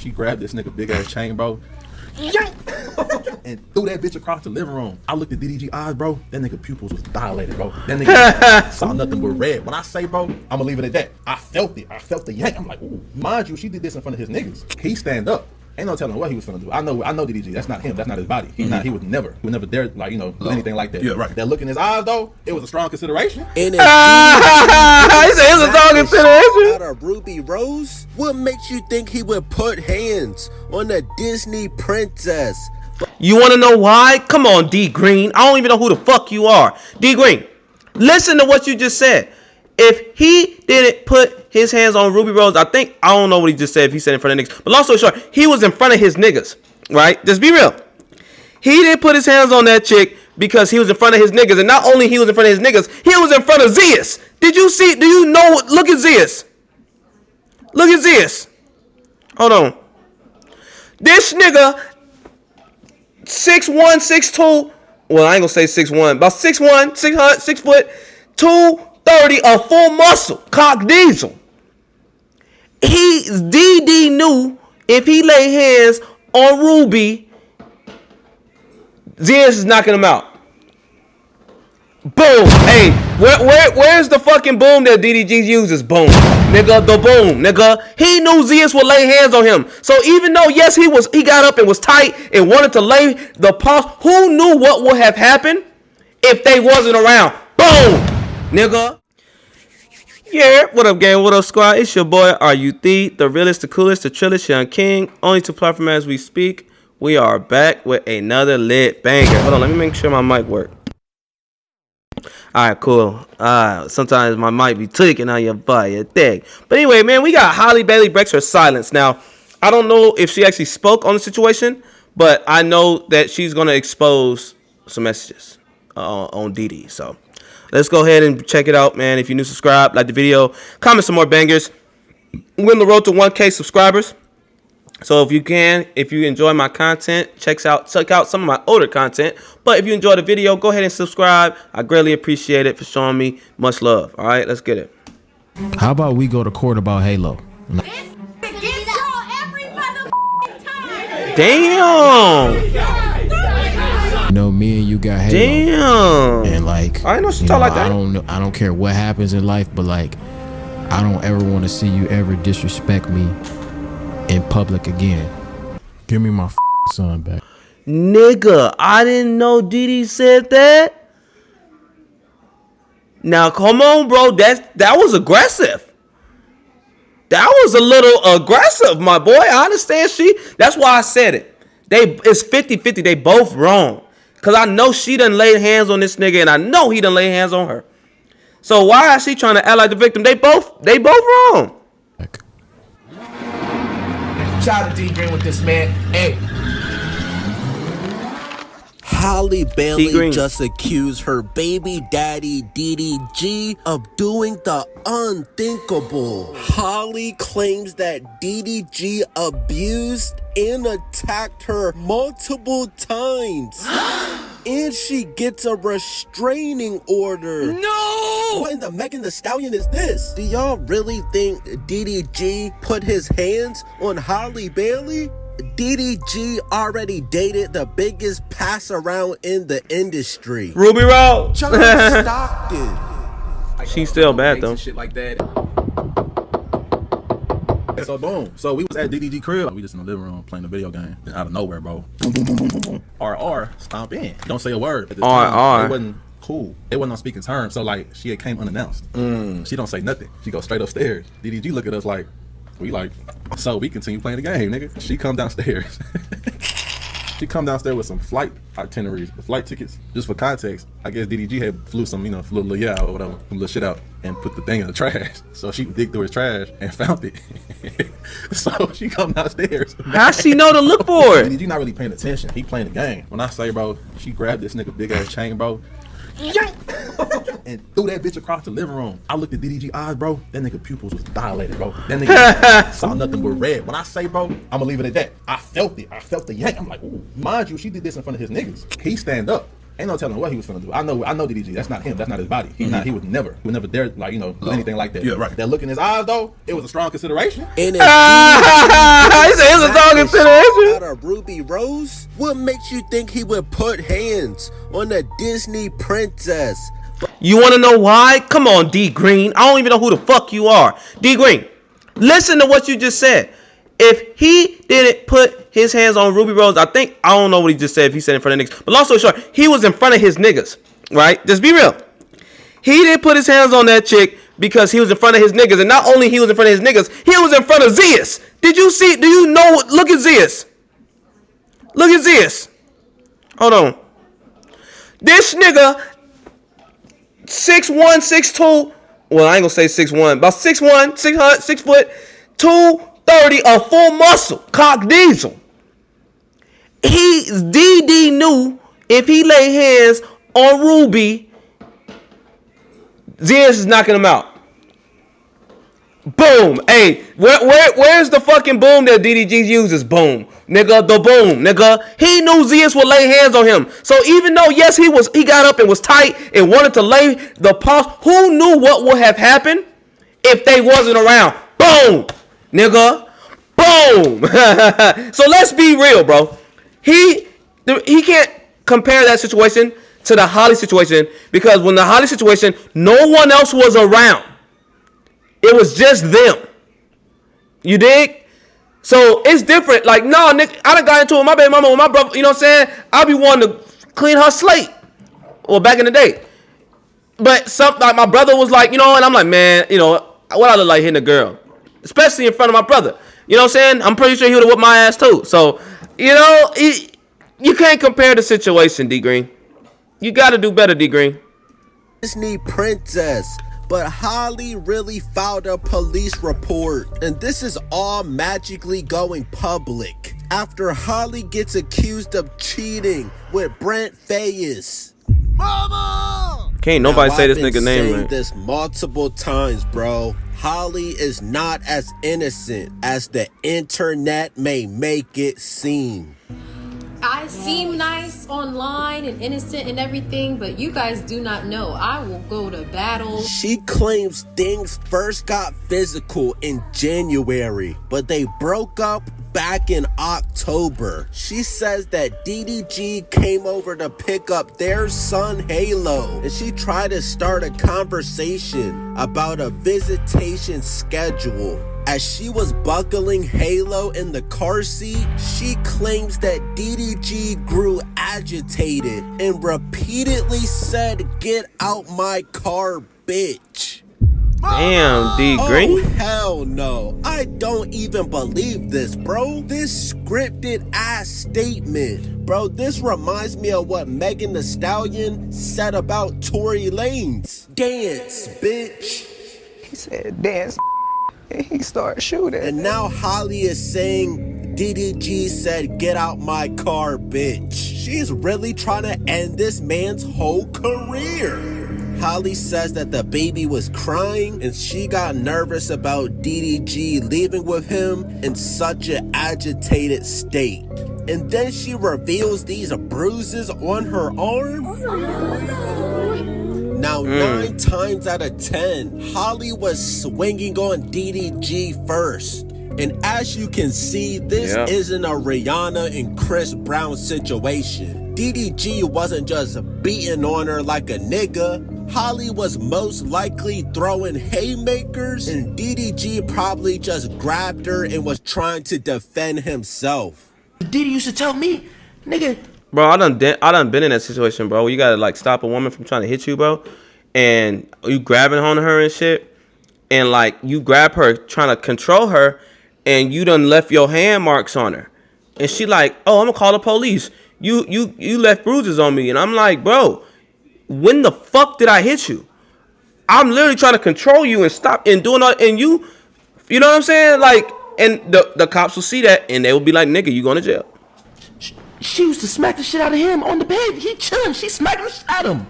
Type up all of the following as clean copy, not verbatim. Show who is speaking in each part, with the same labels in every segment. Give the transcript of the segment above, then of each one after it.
Speaker 1: She grabbed this nigga big ass chain, bro, and threw that bitch across the living room. I looked at DDG eyes, bro. That nigga pupils was dilated, bro. That nigga saw nothing but red. When I say, bro, I'ma leave it at that. I felt it. I felt the yank. I'm like, ooh. Mind you, she did this in front of his niggas. He stand up. Ain't no telling what he was gonna do. I know DDG. That's not him. That's not his body. He would never dare, like, you know, do anything like that.
Speaker 2: Yeah, right.
Speaker 1: That look in his eyes, though, it was a strong consideration.
Speaker 3: And
Speaker 4: he said it was a strong consideration.
Speaker 3: Out of Ruby Rose, what makes you think he would put hands on a Disney princess?
Speaker 4: You want to know why? Come on, D Green. I don't even know who the fuck you are. D Green, listen to what you just said. If he didn't put his hands on Ruby Rose, I don't know what he just said, if he said in front of niggas. But long story short, he was in front of his niggas, right? Just be real. He didn't put his hands on that chick because he was in front of his niggas. And not only he was in front of his niggas, he was in front of Zeus. Did you see? Do you know? Look at Zeus. Look at Zeus. Hold on. This nigga, 6'1", 6'2". Well, I ain't gonna say 6'1". About 6'1", 6 foot, 230, a full muscle, cock diesel. DD knew if he lay hands on Ruby, Zeus is knocking him out. Boom. Hey, where's the fucking boom that DDG uses? Boom. Nigga, the boom, nigga. He knew Zeus would lay hands on him. So even though, yes, he got up and was tight and wanted to lay the pulse, who knew what would have happened if they wasn't around? Boom, nigga. Yeah, what up, gang? What up, squad? It's your boy, the realest, the coolest, the trillest, Young King. Only to platform as we speak. We are back with another lit banger. Hold on, let me make sure my mic works. Alright, cool. Sometimes my mic be tweaking on your butt, your thing. But anyway, man, we got Halle Bailey breaks her silence. Now, I don't know if she actually spoke on the situation, but I know that she's going to expose some messages on DD. So, let's go ahead and check it out, man. If you're new, subscribe, like the video, comment some more bangers. We're on the road to 1K subscribers. So if you enjoy my content, check out some of my older content. But if you enjoy the video, go ahead and subscribe. I greatly appreciate it for showing me much love. All right, let's get it.
Speaker 5: How about we go to court about Halo?
Speaker 4: Damn.
Speaker 5: You know, me and you got Halo.
Speaker 4: Damn.
Speaker 5: And like,
Speaker 4: I know she talk like that.
Speaker 5: I don't care what happens in life, but like, I don't ever want to see you ever disrespect me in public again. Give me my son back.
Speaker 4: Nigga, I didn't know DD said that. Now, come on, bro. That was aggressive. That was a little aggressive, my boy. I understand that's why I said it. It's 50-50. They both wrong. Because I know she done laid hands on this nigga, and I know he done laid hands on her. So why is she trying to act like the victim? They both wrong.
Speaker 2: Shout out to D Green with this, man. Hey.
Speaker 3: Halle Bailey just accused her baby daddy DDG of doing the unthinkable. Halle claims that DDG abused and attacked her multiple times. And she gets a restraining order.
Speaker 2: No!
Speaker 3: What in the Megan Thee Stallion is this? Do y'all really think DDG put his hands on Halle Bailey? DDG already dated the biggest pass around in the industry,
Speaker 4: Ruby Rose.
Speaker 3: John Stockton.
Speaker 4: She's still bad though.
Speaker 1: Shit like that. So boom. So we was at DDG crib. We just in the living room playing the video game. And out of nowhere, bro. Boom, boom, boom, boom, boom. RR stomp in. Don't say a word. At this time, it wasn't cool. It wasn't on speaking terms. So like she had came unannounced. She don't say nothing. She goes straight upstairs. DDG look at us like, we like, so we continue playing the game, nigga. She come downstairs. She come downstairs with some flight itineraries, flight tickets. Just for context, I guess DDG had flew some, flew a little yeah or whatever, some little shit out and put the thing in the trash. So she digged through his trash and found it. So she come downstairs.
Speaker 4: How she know to look for it?
Speaker 1: DDG not really paying attention. He playing the game. When I say, bro, she grabbed this nigga big ass chain, bro, and threw that bitch across the living room. I looked at DDG eyes, bro. That nigga pupils was dilated, bro. That nigga saw nothing but red. When I say, bro, I'ma leave it at that. I felt it. I felt the yank. I'm like, ooh. Mind you, she did this in front of his niggas. He stand up. Ain't no telling what he was gonna do. I know DDG. That's not him. That's not his body. He would never dare, like, do anything like that.
Speaker 2: Yeah, right.
Speaker 1: That look in his eyes, though, it was a strong consideration.
Speaker 3: And
Speaker 4: he said it's a strong
Speaker 3: out of Ruby Rose? What makes you think he would put hands on a Disney princess?
Speaker 4: You want to know why? Come on, D Green. I don't even know who the fuck you are. D Green, listen to what you just said. If he didn't put his hands on Ruby Rose, I don't know what he just said, if he said in front of niggas. But long story short, he was in front of his niggas, right? Just be real. He didn't put his hands on that chick because he was in front of his niggas. And not only he was in front of his niggas, he was in front of Zeus. Did you see? Do you know? Look at Zeus. Look at Zeus. Hold on. This nigga, 6'1", 6'2". Well, I ain't gonna say 6'1". About 6'1", 6 foot, 230, a full muscle, cock diesel. DD knew if he lay hands on Ruby, Zeus is knocking him out. Boom. Hey, where's the fucking boom that DDG uses? Boom. Nigga, the boom. Nigga, he knew Zeus would lay hands on him. So even though, yes, he got up and was tight and wanted to lay the pulse, who knew what would have happened if they wasn't around? Boom. Nigga. Boom. So let's be real, bro. He can't compare that situation to the Halle situation, because when the Halle situation, no one else was around. It was just them. You dig? So it's different. Like, no, Nick, I done got into it with my baby mama, with my brother, you know what I'm saying? I be wanting to clean her slate. Well, back in the day. But like my brother was like, you know, and I'm like, man, you know, what I look like hitting a girl? Especially in front of my brother. You know what I'm saying? I'm pretty sure he would have whipped my ass too. So, you know, you can't compare the situation, D Green. You got to do better, D Green.
Speaker 3: Disney princess. But Halle really filed a police report, and this is all magically going public after Halle gets accused of cheating with Brent Faiyaz.
Speaker 2: Mama!
Speaker 4: Can't nobody say this nigga name right.
Speaker 3: I've been saying this multiple times, bro. Halle is not as innocent as the internet may make it seem.
Speaker 6: I seem nice online and innocent and everything, but you guys do not know. I will go to battle.
Speaker 3: She claims things first got physical in January, but they broke up back in October. She says that DDG came over to pick up their son Halo, and she tried to start a conversation about a visitation schedule. As she was buckling Halo in the car seat, she claims that DDG grew agitated and repeatedly said, "Get out my car, bitch."
Speaker 4: Damn, D Green.
Speaker 3: Oh, hell no. I don't even believe this, bro. This scripted ass statement. Bro, this reminds me of what Megan Thee Stallion said about Tory Lanez. Dance, bitch.
Speaker 7: He said, dance. And he started shooting.
Speaker 3: And now Halle is saying DDG said, "Get out my car, bitch." She's really trying to end this man's whole career. Halle says that the baby was crying and she got nervous about DDG leaving with him in such an agitated state. And then she reveals these bruises on her arm. Now, 9 times out of 10, Halle was swinging on DDG first. And as you can see, this isn't a Rihanna and Chris Brown situation. DDG wasn't just beating on her like a nigga. Halle was most likely throwing haymakers, and DDG probably just grabbed her and was trying to defend himself.
Speaker 2: Diddy used to tell me, nigga.
Speaker 4: Bro, I done been in that situation, bro. You gotta like stop a woman from trying to hit you, bro, and you grabbing on her and shit, and like you grab her trying to control her, and you done left your hand marks on her, and she like, "Oh, I'm gonna call the police. You left bruises on me," and I'm like, bro, when the fuck did I hit you? I'm literally trying to control you and stop and doing all, and you know what I'm saying? Like, and the cops will see that and they will be like, "Nigga, you going to jail."
Speaker 2: She used to smack the shit out of him on the bed. He chilling. She smacking the shit out of him.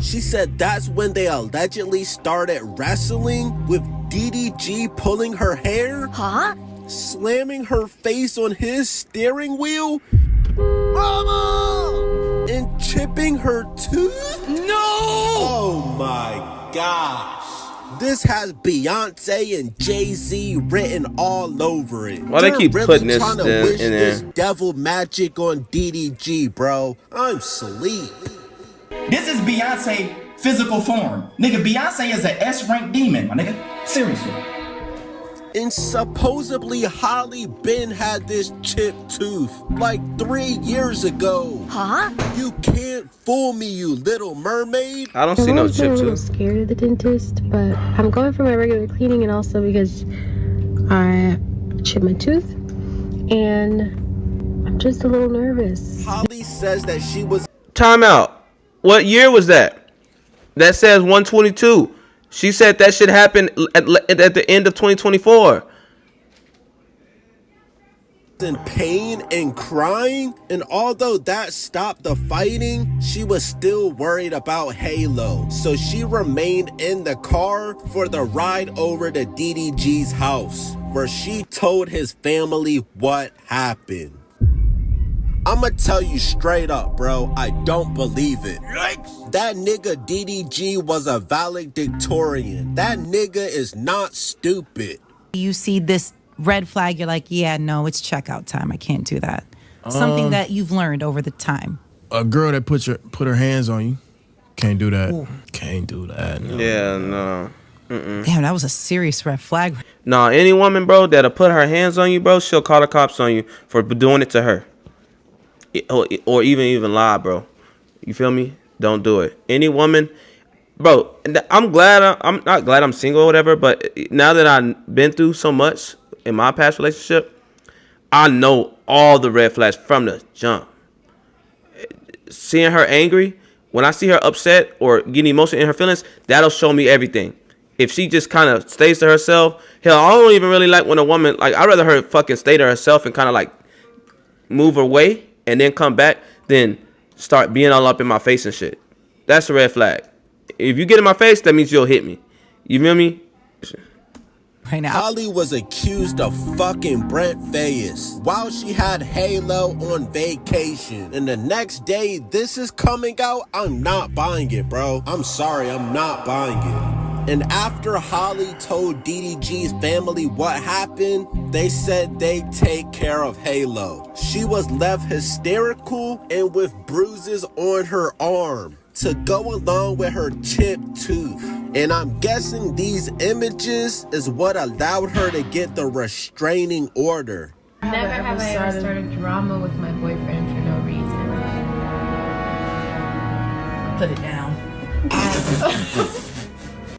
Speaker 3: She said that's when they allegedly started wrestling, with DDG pulling her hair, slamming her face on his steering wheel, Mama! And chipping her tooth?
Speaker 2: No!
Speaker 3: Oh my gosh. This has Beyonce and Jay-Z written all over it.
Speaker 4: Why they keep
Speaker 3: really
Speaker 4: putting this
Speaker 3: trying to wish
Speaker 4: in
Speaker 3: this
Speaker 4: there?
Speaker 3: devil magic on DDG, bro. I'm sleep.
Speaker 2: This is Beyonce physical form. Nigga, Beyonce is an S-rank demon, my nigga. Seriously.
Speaker 3: And supposedly Halle been had this chipped tooth like 3 years ago.
Speaker 8: Huh?
Speaker 3: You can't fool me, you little mermaid.
Speaker 4: I don't see no chip
Speaker 9: I'm a little
Speaker 4: tooth.
Speaker 9: scared of the dentist, but I'm going for my regular cleaning and also because I chipped my tooth and I'm just a little nervous.
Speaker 3: Halle says that she was
Speaker 4: Time out. What year was that? That says 122. She said that should happen at the end of 2024.
Speaker 3: in pain and crying, and although that stopped the fighting, she was still worried about Halo, so she remained in the car for the ride over to DDG's house, where she told his family what happened. I'ma tell you straight up, bro, I don't believe it. Yikes. That nigga DDG was a valedictorian. That nigga is not stupid.
Speaker 10: You see this red flag, you're like, yeah, no, it's checkout time. I can't do that. Something that you've learned over the time.
Speaker 5: A girl that put her hands on you, can't do that. Ooh. Can't do that. No.
Speaker 4: Yeah, no.
Speaker 10: Damn, that was a serious red flag.
Speaker 4: Nah, any woman, bro, that'll put her hands on you, bro, she'll call the cops on you for doing it to her. Or even lie, bro. You feel me? Don't do it. Any woman, bro. I'm not glad I'm single or whatever, but now that I've been through so much in my past relationship, I know all the red flags from the jump. Seeing her angry, when I see her upset or getting emotional in her feelings, that'll show me everything. If she just kind of stays to herself, hell, I don't even really like when a woman, like, I'd rather her fucking stay to herself and kind of like move away and then come back than start being all up in my face and shit. That's a red flag. If you get in my face, that means you'll hit me. You feel me?
Speaker 10: Right now,
Speaker 3: Halle was accused of fucking Brent Fayez while she had Halo on vacation. And the next day this is coming out, I'm not buying it, bro. I'm sorry, I'm not buying it. And after Halle told DDG's family what happened, they said they'd take care of Halo. She was left hysterical and with bruises on her arm to go along with her chipped tooth. And I'm guessing these images is what allowed her to get the restraining order.
Speaker 6: Never have I ever started drama with my boyfriend for no reason.
Speaker 10: put it down.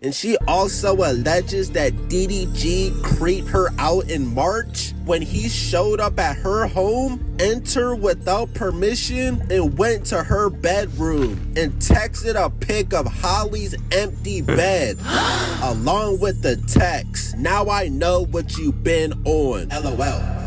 Speaker 3: And she also alleges that DDG creeped her out in March when he showed up at her home, entered without permission, and went to her bedroom and texted a pic of Halle's empty bed along with the text, "Now I know what you've been on, LOL."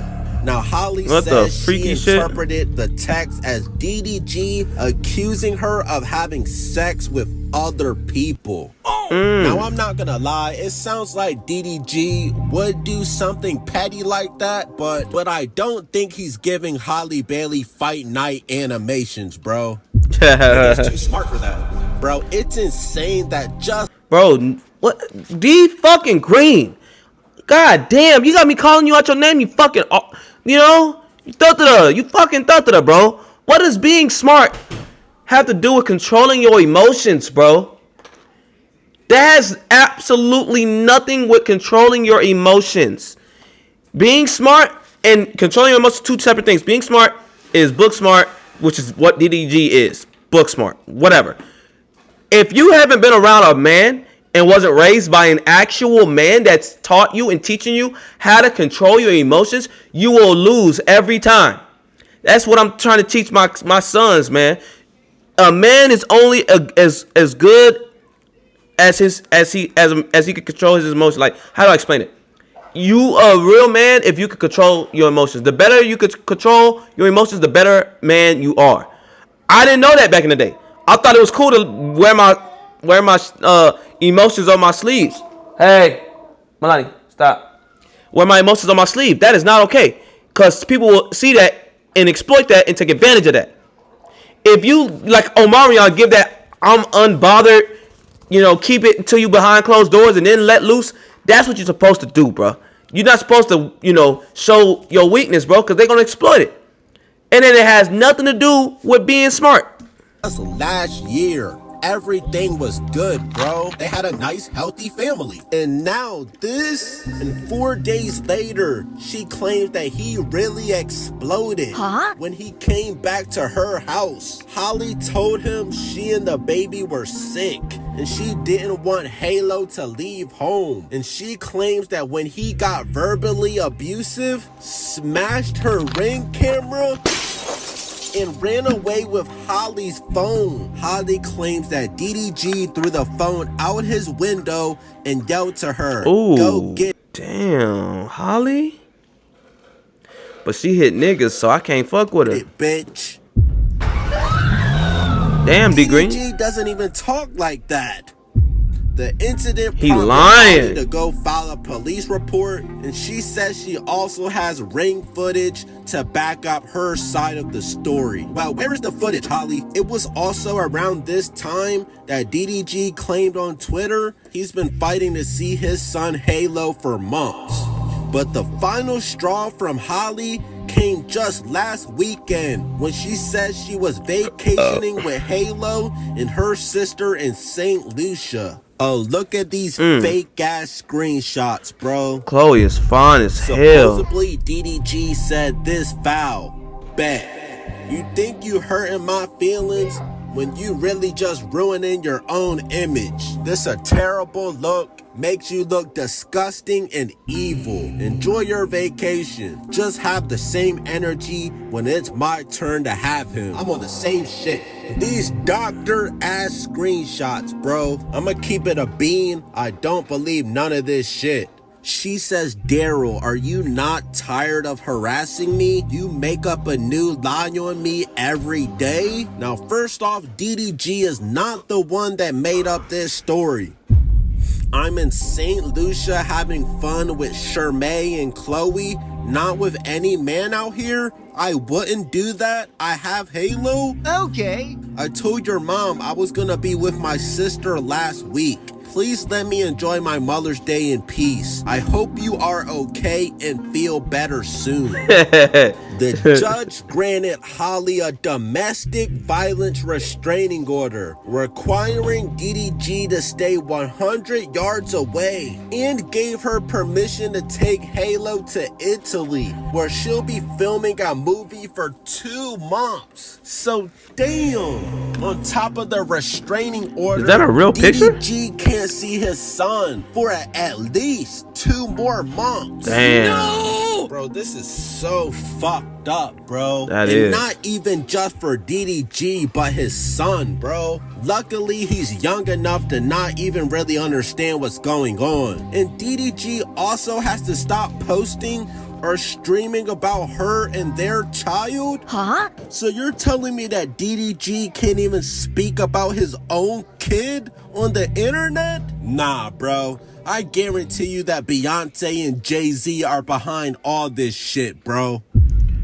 Speaker 3: Now, Halle says she interpreted the text as DDG accusing her of having sex with other people. Now, I'm not gonna lie, it sounds like DDG would do something petty like that, but I don't think he's giving Halle Bailey fight night animations, bro. He's too smart for that. Bro, it's insane that just...
Speaker 4: Bro, what? D fucking Green. God damn, you got me calling you out your name, you fucking... You know, you fucking thutterer, bro. What does being smart have to do with controlling your emotions, bro? That has absolutely nothing with controlling your emotions. Being smart and controlling your emotions, two separate things. Being smart is book smart, which is what DDG is. Book smart, whatever. If you haven't been around a man and wasn't raised by an actual man that's taught you and teaching you how to control your emotions, you will lose every time. That's what I'm trying to teach my sons, man. A man is only as good as he can control his emotions. Like, how do I explain it? You a real man if you can control your emotions. The better you could control your emotions, the better man you are. I didn't know that back in the day. I thought it was cool to wear my emotions on my sleeves. Hey, Melanie, stop. Wear my emotions on my sleeve. That is not okay. Because people will see that and exploit that and take advantage of that. If you, like Omarion, give that I'm unbothered you know, keep it until you behind closed doors and then let loose. That's what you're supposed to do, bro. You're not supposed to, you know, show your weakness, bro, because they're going to exploit it. And then it has nothing to do with being smart.
Speaker 3: That's last year. Everything was good, bro. They had a nice, healthy family. And now this, and 4 days later, she claims that he really exploded. When he came back to her house, Halle told him she and the baby were sick, and she didn't want Halo to leave home. And she claims that when he got verbally abusive, smashed her Ring camera, and ran away with Holly's phone. Halle claims that DDG threw the phone out his window and yelled to her,
Speaker 4: "Ooh,
Speaker 3: go get."
Speaker 4: Damn, Halle? But she hit niggas, so I can't fuck with her.
Speaker 3: It, bitch.
Speaker 4: Damn, D Green.
Speaker 3: DDG doesn't even talk like that. The incident
Speaker 4: He
Speaker 3: prompted
Speaker 4: lying.
Speaker 3: Halle to go file a police report, and she says she also has Ring footage to back up her side of the story. Well, where is the footage, Halle? It was also around this time that DDG claimed on Twitter he's been fighting to see his son Halo for months. But the final straw from Halle came just last weekend when she said she was vacationing with Halo and her sister in St. Lucia. Oh, look at these fake ass screenshots, bro.
Speaker 4: Chloe is fine as hell.
Speaker 3: Supposedly, DDG said this foul. Bet. You think you hurting my feelings when you really just ruining your own image. This a terrible look. Makes you look disgusting and evil. Enjoy your vacation. Just have the same energy when it's my turn to have him. I'm on the same shit. These doctor ass screenshots, bro. I'ma keep it a bean. I don't believe none of this shit. She says, Daryl, are you not tired of harassing me? You make up a new lie on me every day? Now, first off, DDG is not the one that made up this story. I'm in St. Lucia having fun with Shermay and Chloe, not with any man out here. I wouldn't do that. I have Halo. Okay. I told your mom I was gonna be with my sister last week. Please let me enjoy my Mother's Day in peace. I hope you are okay and feel better soon. The judge granted Halle a domestic violence restraining order, requiring DDG to stay 100 yards away, and gave her permission to take Halo to Italy, where she'll be filming a movie for 2 months. So damn, on top of the restraining order,
Speaker 4: is that a real picture?
Speaker 3: DDG can't see his son for at least 2 more months.
Speaker 4: Damn.
Speaker 3: No! Bro, this is so fucked up, bro.
Speaker 4: That
Speaker 3: and
Speaker 4: is.
Speaker 3: Not even just for DDG, but his son, bro. Luckily, he's young enough to not even really understand what's going on. And DDG also has to stop posting or streaming about her and their child? Huh? So you're telling me that DDG can't even speak about his own kid on the internet? Nah, bro. I guarantee you that Beyonce and Jay-Z are behind all this shit, bro.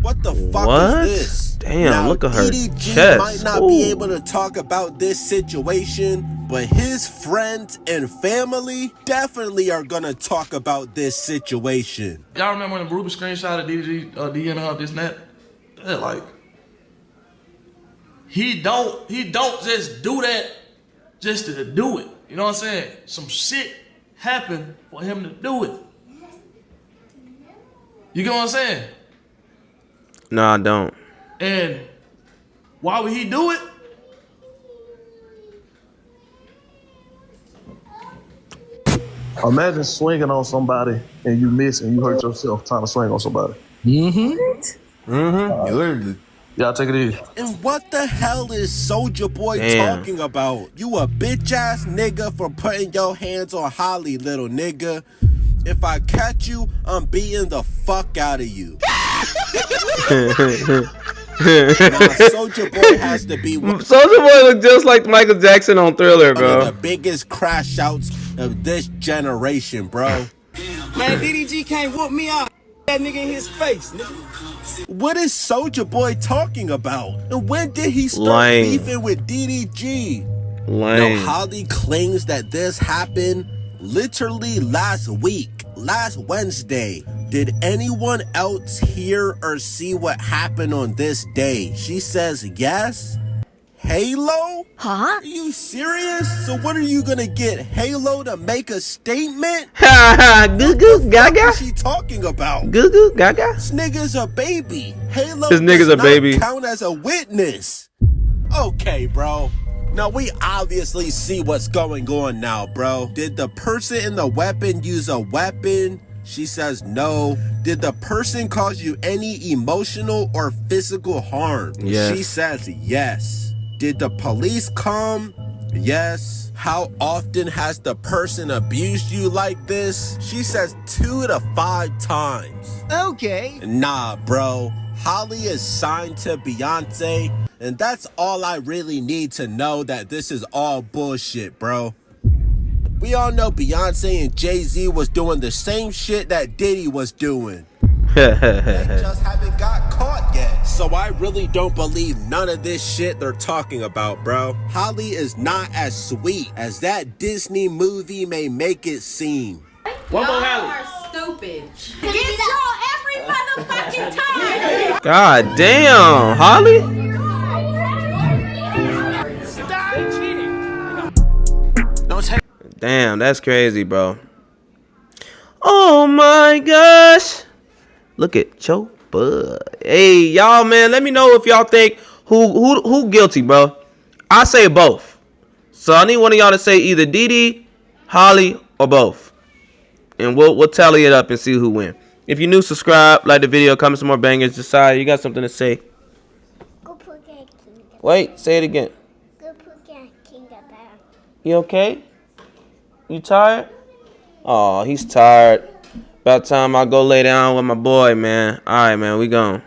Speaker 3: What the fuck is this?
Speaker 4: Damn,
Speaker 3: now,
Speaker 4: look at her
Speaker 3: DDG
Speaker 4: chest.
Speaker 3: might not be able to talk about this situation, but his friends and family definitely are gonna talk about this situation.
Speaker 8: Y'all remember when the Ruby screenshot of DDG DMing her this and that? Yeah, like, he don't just do that just to do it. You know what I'm saying? Some shit happened for him to do it. You get what I'm saying?
Speaker 4: No, I don't.
Speaker 8: And why would he do it?
Speaker 11: Imagine swinging on somebody and you miss and you hurt yourself trying to swing on somebody. Literally. Y'all take it easy.
Speaker 3: And what the hell is Soulja Boy talking about? You a bitch ass nigga for putting your hands on Halle, little nigga. If I catch you, I'm beating the fuck out of you. Soulja Boy has to be.
Speaker 4: Soulja Boy look just like Michael Jackson on Thriller, bro.
Speaker 3: One of the biggest crash outs of this generation, bro.
Speaker 12: Man, DDG can't whoop me out. That nigga in his face, nigga.
Speaker 3: What is Soulja Boy talking about? And when did he start beefing with DDG? Now, Halle claims that this happened literally last week, last Wednesday. Did anyone else hear or see what happened on this day? She says yes. Halo? Huh? Are you serious? So what are you gonna get Halo to make a statement?
Speaker 4: Goo goo gaga?
Speaker 3: What is she talking about?
Speaker 4: Goo goo gaga?
Speaker 3: This nigga's a baby. Halo
Speaker 4: this nigga's
Speaker 3: does
Speaker 4: a baby.
Speaker 3: not count as a witness. Okay, bro. Now we obviously see what's going on now, bro. Did the person in the weapon use a weapon? She says no. Did the person cause you any emotional or physical harm?
Speaker 4: Yes.
Speaker 3: She says yes. Did the police come? Yes. How often has the person abused you like this? She says 2 to 5 times.
Speaker 12: Okay.
Speaker 3: Nah, bro. Halle is signed to Beyonce, and that's all I really need to know, that this is all bullshit, bro. We all know Beyonce and Jay-Z was doing the same shit that Diddy was doing. They just haven't got caught yet. So I really don't believe none of this shit they're talking about, bro. Halle is not as sweet as that Disney movie may make it seem.
Speaker 6: Y'all are stupid. Get y'all every motherfucking time.
Speaker 4: God damn, Halle.
Speaker 12: Stop cheating.
Speaker 4: Damn, that's crazy, bro. Oh my gosh. Look at Joe Bud. Hey, y'all, man, let me know if y'all think who guilty, bro. I say both. So I need one of y'all to say either Didi, Halle, or both. And we'll tally it up and see who win. If you're new, subscribe, like the video, comment some more bangers. Decide you got something to say. Wait, say it again. You okay? You tired? Oh, he's tired. About time I go lay down with my boy, man. All right, man, we gone.